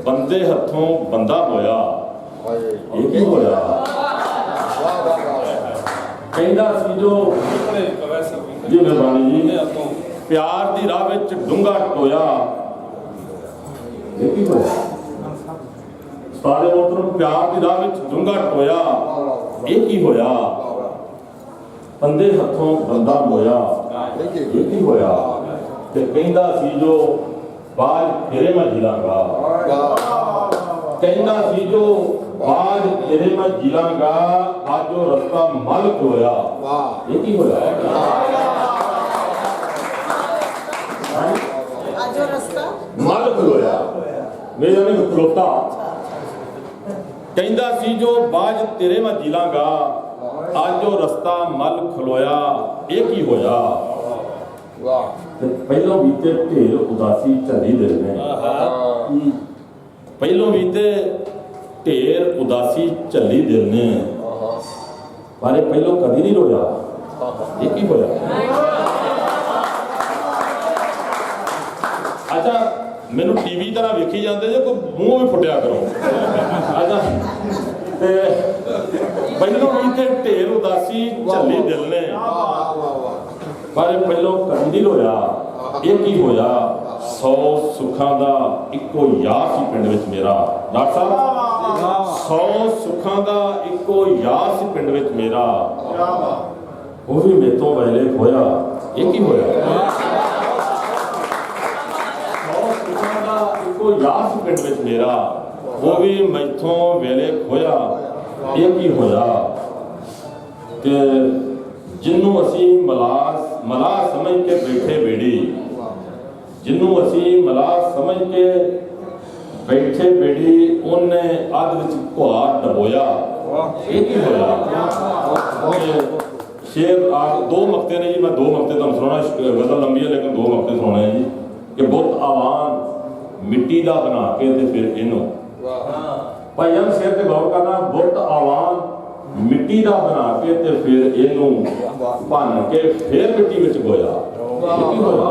बंदे हथों बंदा होया ये की होया कहंदा सी जो जी मेहरबानी जी प्यार दी राह विच डूंगा टोया ये की होया सारे मोहतरम प्यार दी राह विच डूंगा टोया ये की होया बंदे हथों बंदा होया ये की होया ते कहंदा सी जो बाज तेरे मैं जिलांगा कहंदा सी जो बाज तेरे मैं जिलांगा आज जो रास्ता मल होया ये की होया आज जो रास्ता मल होया मेरे ने खलोता कहंदा सी जो बाज तेरे मैं जिलांगा आज जो रास्ता मल खलोया ये की होया पहलों बीते ढेर उदासी झली दिल ने पहलों बीते ढेर उदासी झली दिल ने पर पहलों कभी नहीं रोया ये की होया अच्छा मैनू टीवी तरह वेखी जाते जो कोई मूँह भी फुटिया करो अच्छा पहलों बीते ढेर उदासी झली दिल ने पर पहलों कभी नहीं रोया ये की होया 100 सुखां दा इक्को यार सी पिंड विच मेरा डॉक्टर साहब 100 सुखां दा इक्को यार सी पिंड विच मेरा वो भी मेरे तो वेले होया ये की होया 100 सुखां दा इक्को यार सी पिंड विच मेरा वो भी मैथों वेले होया ये की होया कि जिन्हों असी मला समझ के बैठे बेड़ी जिन्हों असी मला समझ के बैठे बेड़ी उन्हें अध विच घुआर डबोया ये की होया शेर दो मक्ते ने जी मैं 2 मक्ते तुहानूं सुनाना गज़ल लंबी है लेकिन 2 मक्ते सुनाने हैं जी कि बुत आवान मिट्टी दा बना के ते फिर इनू भाई हम शेर ते गौर करना बुत आवान मिट्टी दा बना के ते फिर इनू भन के फिर मिट्टी विच गोया ये की होया